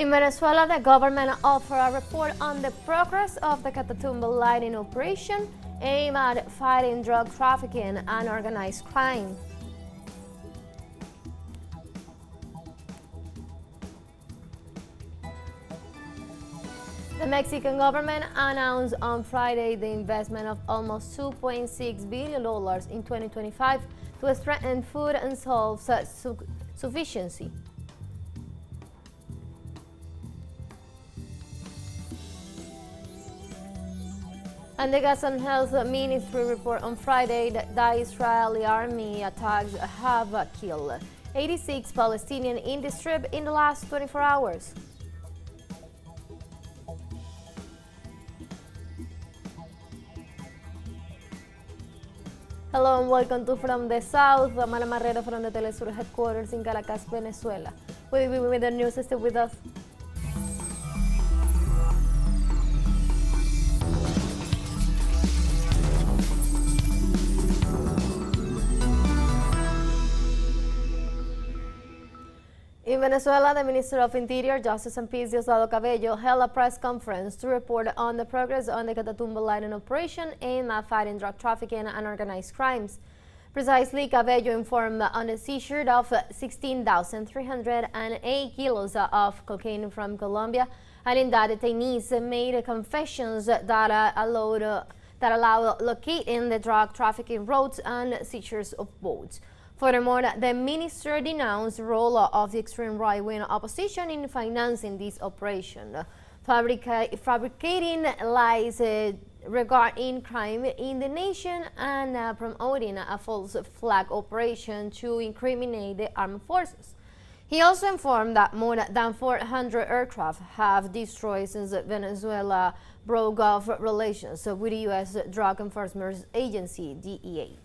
In Venezuela, the government offered a report on the progress of the Catatumbo lighting operation aimed at fighting drug trafficking and organized crime. The Mexican government announced on Friday the investment of almost $2.6 billion in 2025 to strengthen food and self-sufficiency. And the Gas and Health Ministry report on Friday that the Israeli army attacks have killed 86 Palestinians in the Strip in the last 24 hours. Hello and welcome to From the South. I'm Ana Marrero from the teleSUR headquarters in Caracas, Venezuela. We'll be with the news. Stay with us. In Venezuela, the Minister of Interior, Justice and Peace, Diosdado Cabello, held a press conference to report on the progress on the Catatumbo lighting operation aimed at fighting drug trafficking and organized crimes. Precisely, Cabello informed on the seizure of 16,308 kilos of cocaine from Colombia, and in that detainees made confessions that allowed locating the drug trafficking routes and seizures of boats. Furthermore, the minister denounced the role of the extreme right-wing opposition in financing this operation, fabricating lies regarding crime in the nation and promoting a false flag operation to incriminate the armed forces. He also informed that more than 400 aircraft have destroyed since Venezuela broke off relations with the U.S. Drug Enforcement Agency, DEA.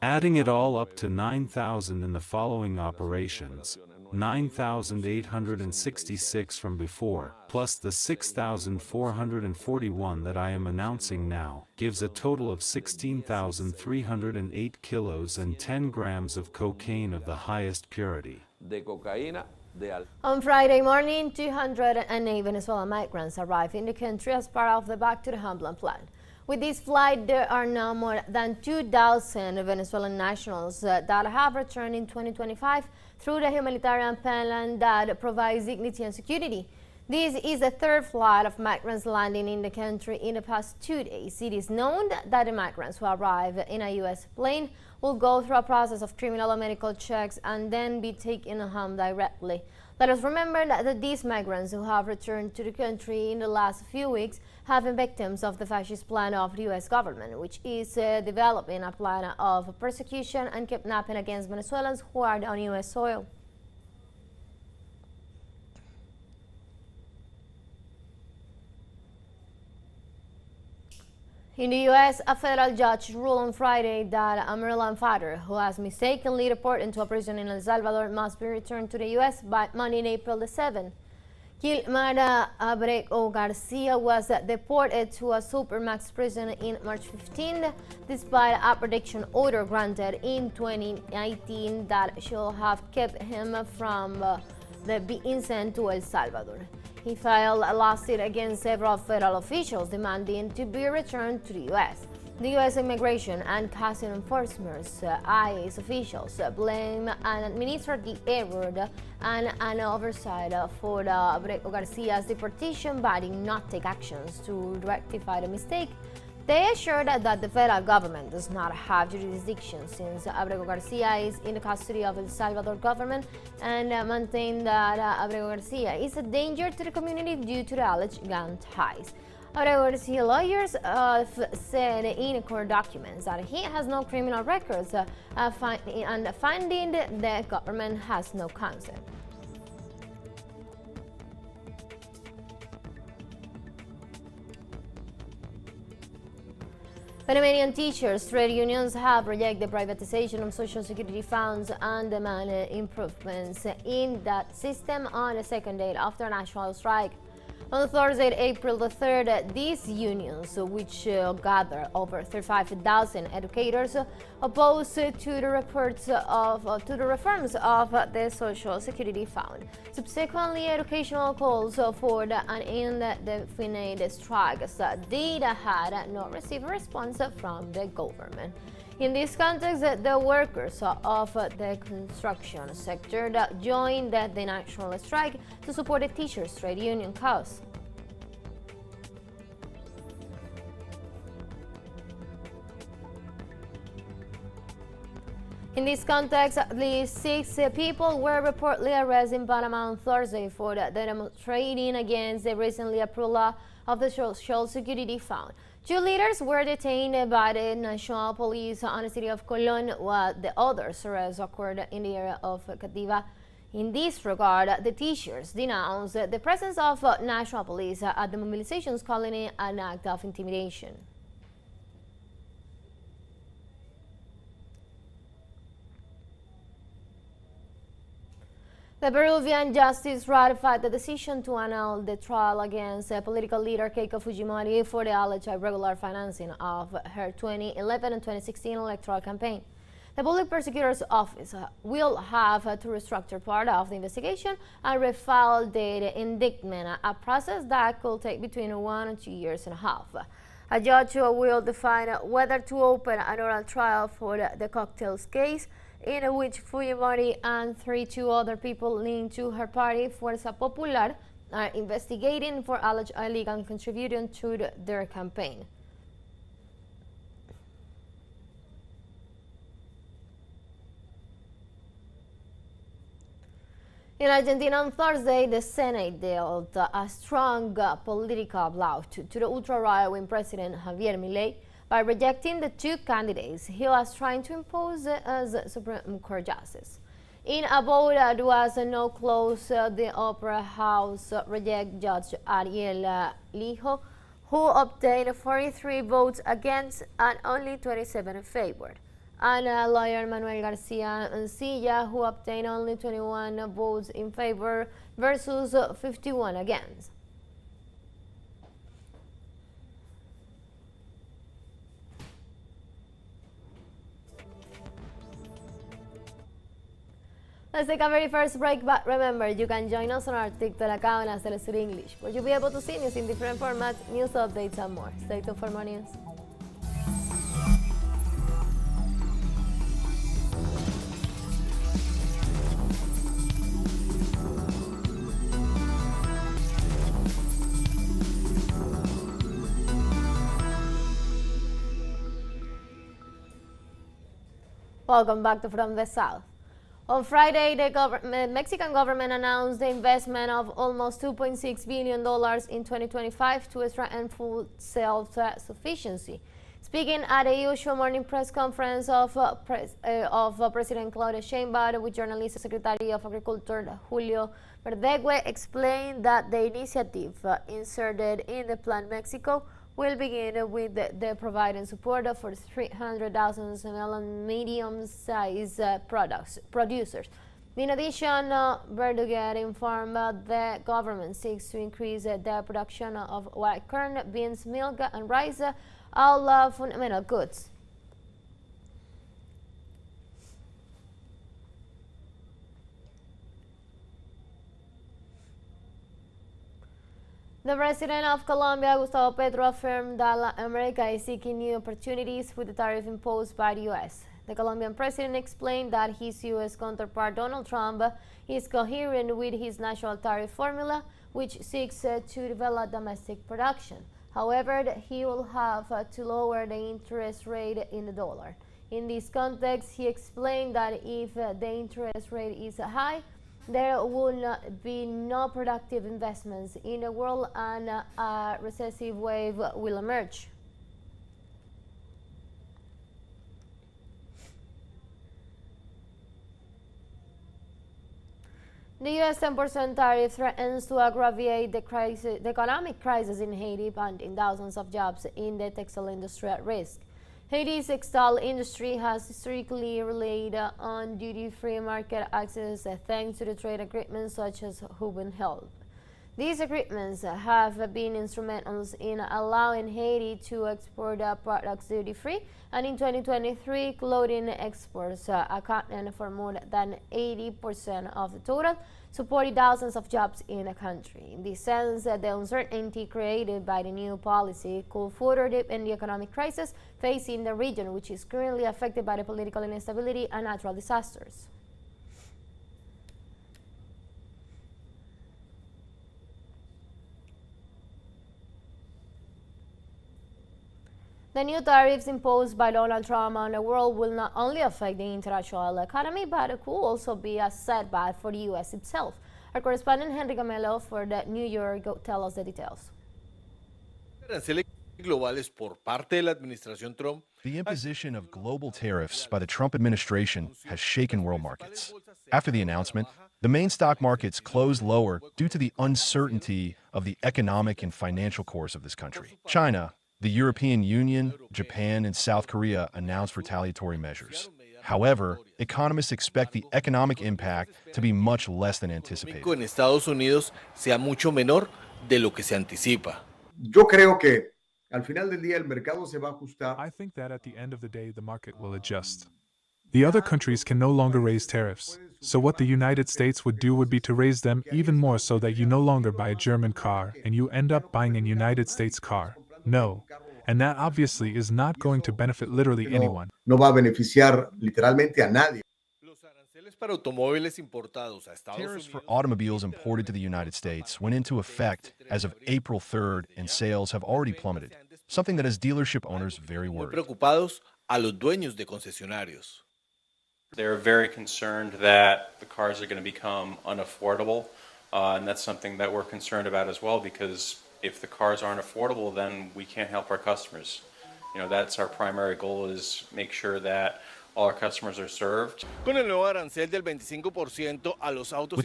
Adding it all up to 9,000 in the following operations, 9,866 from before, plus the 6,441 that I am announcing now, gives a total of 16,308 kilos and 10 grams of cocaine of the highest purity. On Friday morning, 208 Venezuelan migrants arrived in the country as part of the Back to the Homeland plan. With this flight, there are now more than 2,000 Venezuelan nationals that have returned in 2025 through the humanitarian plan that provides dignity and security. This is the third flight of migrants landing in the country in the past 2 days. It is known that the migrants who arrive in a U.S. plane will go through a process of criminal and medical checks and then be taken home directly. Let us remember that these migrants who have returned to the country in the last few weeks have been victims of the fascist plan of the U.S. government, which is developing a plan of persecution and kidnapping against Venezuelans who are on U.S. soil. In the U.S., a federal judge ruled on Friday that a Maryland father who has mistakenly reported into a prison in El Salvador must be returned to the U.S. by Monday, April the 7th. Gilmar Abrego Garcia was deported to a supermax prison in March 15, despite a protection order granted in 2019 that should have kept him from being sent to El Salvador. He filed a lawsuit against several federal officials demanding to be returned to the U.S. The U.S. Immigration and Customs Enforcement ICE officials blame an administrative error and an oversight for Abrego Garcia's deportation, but did not take actions to rectify the mistake. They assured that the federal government does not have jurisdiction since Abrego Garcia is in the custody of El Salvador government, and maintain that Abrego Garcia is a danger to the community due to the alleged gang ties. Abrego Garcia lawyers said in court documents that he has no criminal records and finding the government has no consent. Panamanian teachers' trade unions have rejected privatization of Social Security funds and demanded improvements in that system on the second day after a national strike. On Thursday, April the 3rd, these unions, which gather over 35,000 educators, opposed to the reforms of the Social Security Fund. Subsequently, educational calls for an indefinite strikes did had not received a response from the government. In this context, the workers of the construction sector joined the national strike to support the teachers' trade union cause. In this context, at least 6 people were reportedly arrested in Panama on Thursday for demonstrating against the recently approved law of the Social Security Fund. 2 leaders were detained by the National Police on the city of Colón, while the others' arrests occurred in the area of Cativa. In this regard, the teachers denounced the presence of National Police at the mobilizations, calling it an act of intimidation. The Peruvian justice ratified the decision to annul the trial against political leader Keiko Fujimori for the alleged irregular financing of her 2011 and 2016 electoral campaign. The Public Prosecutor's Office will have to restructure part of the investigation and refile the indictment, a process that could take between 1 and 2 years and a half. A judge will define whether to open an oral trial for the cocktails case, in which Fujimori and 32 other people linked to her party, Fuerza Popular, are investigating for alleged illegal contribution to their campaign. In Argentina on Thursday, the Senate dealt a strong political blow to the ultra-right-wing President Javier Milei by rejecting the 2 candidates he was trying to impose as Supreme Court justice. In a vote that was no close, the Upper House rejected Judge Ariel Lijo, who obtained 43 votes against and only 27 in favor, and lawyer Manuel Garcia Ancilla, who obtained only 21 votes in favor versus 51 against. Let's take a very first break, but remember, you can join us on our TikTok account as teleSUR English, where you'll be able to see news in different formats, news updates, and more. Stay tuned for more news. Welcome back to From the South. On Friday, the Mexican government announced the investment of almost $2.6 billion in 2025 to strengthen food self-sufficiency. Speaking at a usual morning press conference of President Claudia Sheinbaum with journalist Secretary of Agriculture Julio Verdegue explained that the initiative inserted in the Plan Mexico will begin with the providing support for 300,000 small and medium-sized producers. In addition, Verdeguer informed the government seeks to increase the production of white corn, beans, milk, and rice, all fundamental goods. The president of Colombia, Gustavo Petro, affirmed that America is seeking new opportunities with the tariff imposed by the U.S. The Colombian president explained that his U.S. counterpart, Donald Trump, is coherent with his national tariff formula, which seeks to develop domestic production. However, he will have to lower the interest rate in the dollar. In this context, he explained that if the interest rate is high, there will be no productive investments in the world and a recessive wave will emerge. The U.S. 10% tariff threatens to aggravate the economic crisis in Haiti, planting thousands of jobs in the textile industry at risk. Haiti's textile industry has historically relied on duty-free market access thanks to the trade agreements such as Huben Help. These agreements have been instrumental in allowing Haiti to export products duty-free, and in 2023, clothing exports accounted for more than 80% of the total, supporting thousands of jobs in the country. In this sense, the uncertainty created by the new policy could further deepen the economic crisis facing the region, which is currently affected by the political instability and natural disasters. The new tariffs imposed by Donald Trump on the world will not only affect the international economy, but it could also be a setback for the U.S. itself. Our correspondent Henry Camelo for the New York will tell us the details. The imposition of global tariffs by the Trump administration has shaken world markets. After the announcement, the main stock markets closed lower due to the uncertainty of the economic and financial course of this country. China, the European Union, Japan, and South Korea announced retaliatory measures. However, economists expect the economic impact to be much less than anticipated. En Estados Unidos sea mucho menor de lo que se anticipa. Yo creo que al final del día el mercado se va a ajustar. I think that at the end of the day, the market will adjust. The other countries can no longer raise tariffs, so what the United States would do would be to raise them even more so that you no longer buy a German car and you end up buying a United States car. No, and that obviously is not going to benefit literally anyone. No va a beneficiar literalmente a nadie. Tariffs for automobiles imported to the United States went into effect as of April 3rd, and sales have already plummeted, something that has dealership owners very worried. They're very concerned that the cars are going to become unaffordable, and that's something that we're concerned about as well, because if the cars aren't affordable, then we can't help our customers. You know, that's our primary goal, is make sure that all our customers are served. With the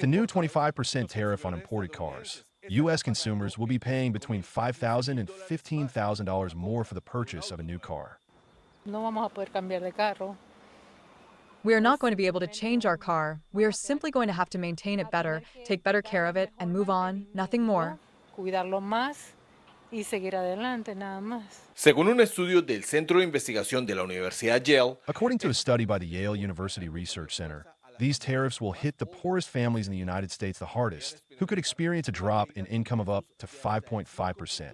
new 25% tariff on imported cars, U.S. consumers will be paying between $5,000 and $15,000 more for the purchase of a new car. We are not going to be able to change our car. We are simply going to have to maintain it better, take better care of it, and move on, nothing more. Según un estudio del Centro de Investigación de la Universidad Yale, according to a study by the Yale University Research Center, these tariffs will hit the poorest families in the United States the hardest, who could experience a drop in income of up to 5.5%.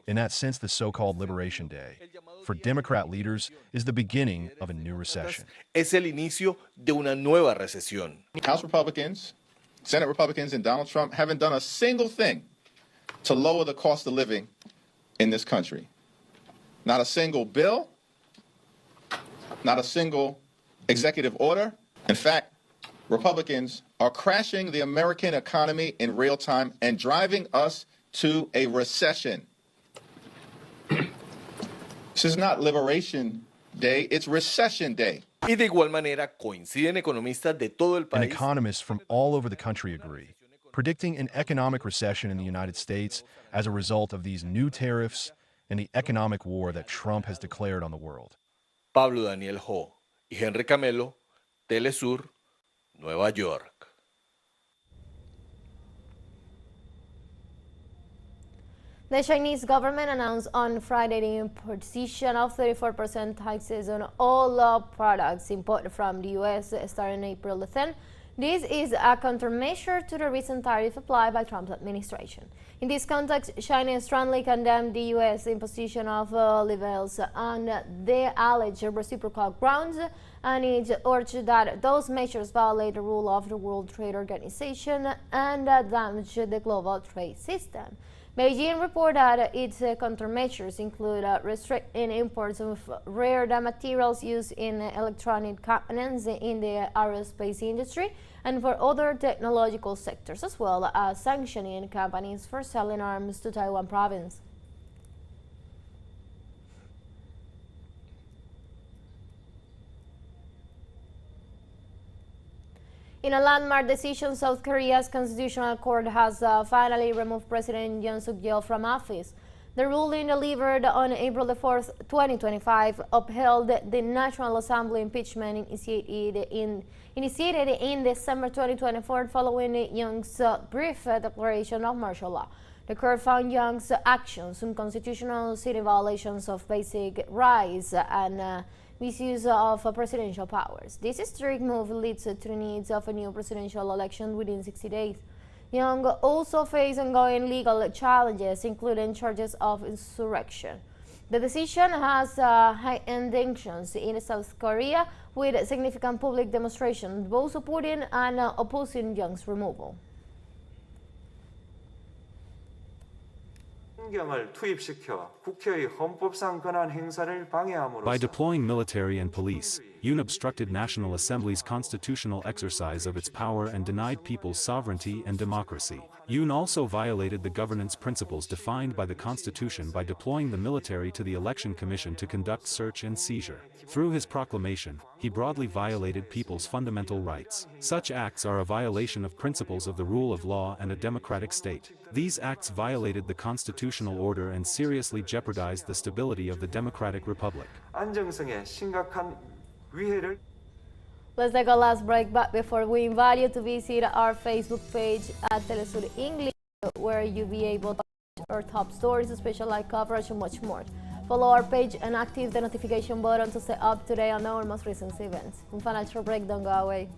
In that sense, the so-called Liberation Day, for Democrat leaders, is the beginning of a new recession. Es el inicio de una nueva recesión. House Republicans, Senate Republicans, and Donald Trump haven't done a single thing to lower the cost of living in this country. Not a single bill, not a single executive order. In fact, Republicans are crashing the American economy in real time and driving us to a recession. This is not Liberation Day, it's Recession Day. Y de igual manera coinciden economistas de todo el país. And economists from all over the country agree, predicting an economic recession in the United States as a result of these new tariffs and the economic war that Trump has declared on the world. Pablo Daniel Ho y Henry Camelo, teleSUR, Nueva York. The Chinese government announced on Friday the imposition of 34% taxes on all products imported from the U.S. starting April 10th. This is a countermeasure to the recent tariff applied by Trump's administration. In this context, China strongly condemned the U.S. imposition of levels on the alleged reciprocal grounds, and it urged that those measures violate the rule of the World Trade Organization and damage the global trade system. Beijing reported that its countermeasures include restricting imports of rare materials used in electronic components in the aerospace industry and for other technological sectors, as well as sanctioning companies for selling arms to Taiwan province. In a landmark decision, South Korea's Constitutional Court has finally removed President Yoon Suk-yeol from office. The ruling delivered on April the 4th, 2025, upheld the National Assembly impeachment initiated in December 2024 following Young's brief declaration of martial law. The court found Young's actions unconstitutional, citing violations of basic rights and misuse of presidential powers. This strict move leads to the needs of a new presidential election within 60 days. Young also faced ongoing legal challenges, including charges of insurrection. The decision has heightened tensions in South Korea, with significant public demonstrations both supporting and opposing Young's removal. By deploying military and police, Yoon obstructed National Assembly's constitutional exercise of its power and denied people's sovereignty and democracy. Yoon also violated the governance principles defined by the Constitution by deploying the military to the Election Commission to conduct search and seizure. Through his proclamation, he broadly violated people's fundamental rights. Such acts are a violation of principles of the rule of law and a democratic state. These acts violated the constitutional order and seriously jeopardized the stability of the democratic republic. Let's take a last break, but before we invite you to visit our Facebook page at teleSUR English, where you'll be able to watch our top stories, special live coverage, and much more. Follow our page and active the notification button to stay up to date on our most recent events. Un financial break, don't go away.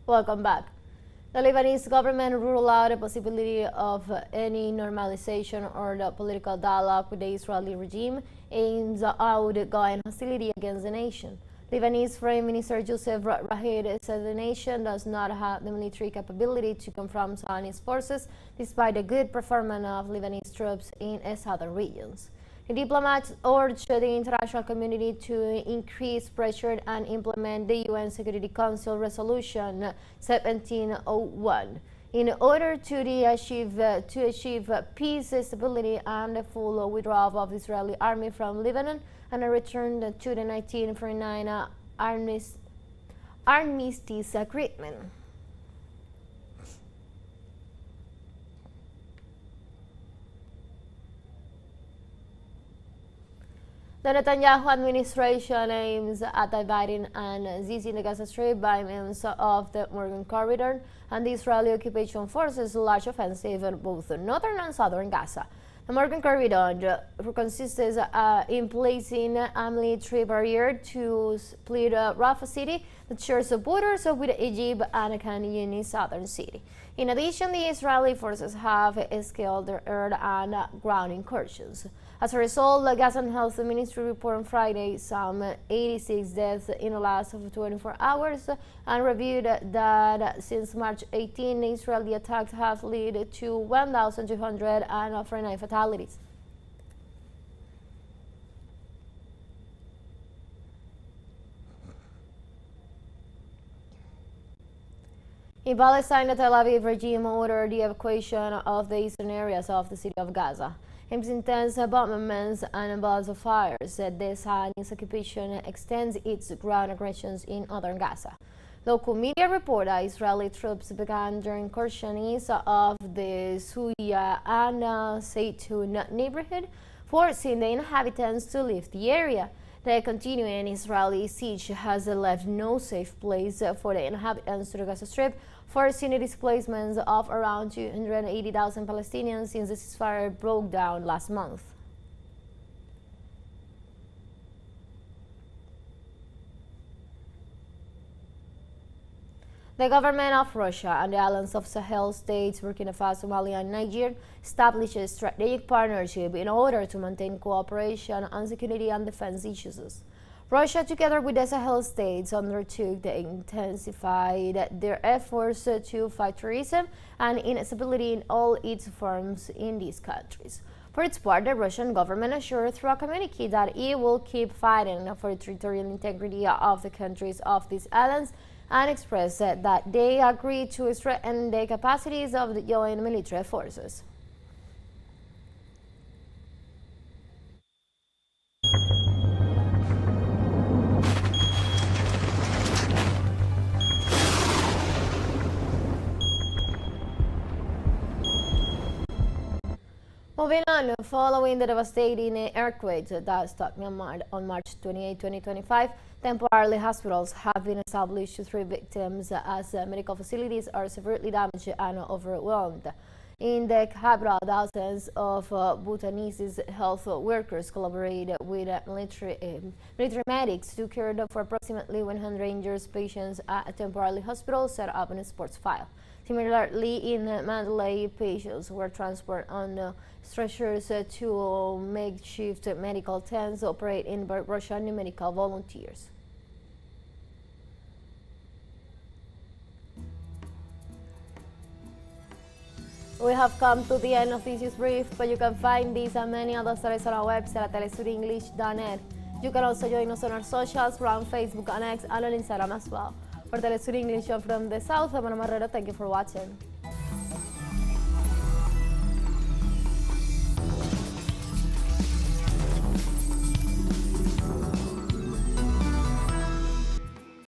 Welcome back. The Lebanese government ruled out the possibility of any normalization or the political dialogue with the Israeli regime aims at outgoing hostility against the nation. Lebanese Foreign Minister Youssef Rahid said the nation does not have the military capability to confront Zionist forces despite the good performance of Lebanese troops in southern regions. The diplomats urged the international community to increase pressure and implement the UN Security Council Resolution 1701 in order to achieve peace, stability, and the full withdrawal of the Israeli army from Lebanon and a return to the 1949 armistice agreement. The Netanyahu administration aims at dividing and seizing the Gaza Strip by means of the Morgan Corridor and the Israeli occupation forces' large offensive in both northern and southern Gaza. The Morgan Corridor consists in placing a military barrier to split Rafah city that shares the borders with Egypt and Khan Yunis southern city. In addition, the Israeli forces have scaled their air and ground incursions. As a result, the Gazan Health Ministry reported on Friday some 86 deaths in the last 24 hours and reviewed that since March 18, Israeli attacks have led to 1,249 fatalities. In Palestine, the Tel Aviv regime ordered the evacuation of the eastern areas of the city of Gaza. Amidst intense bombardments and bouts of fires, the Zionist occupation extends its ground aggressions in northern Gaza. Local media report that Israeli troops began their incursion east of the Suya and Zaytun neighborhood, forcing the inhabitants to leave the area. The continuing Israeli siege has left no safe place for the inhabitants to the Gaza Strip, forcing the displacement of around 280,000 Palestinians since the ceasefire broke down last month. The government of Russia and the alliance of Sahel states, Burkina Faso, Mali, and Niger established a strategic partnership in order to maintain cooperation on security and defense issues. Russia, together with the Sahel states, undertook the intensified their efforts to fight terrorism and instability in all its forms in these countries. For its part, the Russian government assured through a communique that it will keep fighting for the territorial integrity of the countries of these islands and expressed that they agree to strengthen the capacities of the joint military forces. Moving on, following the devastating earthquake that struck Myanmar on March 28, 2025, temporarily hospitals have been established to treat victims as medical facilities are severely damaged and overwhelmed. In the capital, thousands of Bhutanese health workers collaborated with military medics to care for approximately 100 injured patients at a temporary hospital set up in a sports file. Similarly, in Mandalay, patients were transported on stretchers to makeshift medical tents operated by Russian medical volunteers. We have come to the end of this news brief, but you can find these and many other stories on our website at telesurenglish.net. You can also join us on our socials, we're on Facebook and X and on Instagram as well. For TeleSUR English from the South, I'm Ana Marrero. Thank you for watching.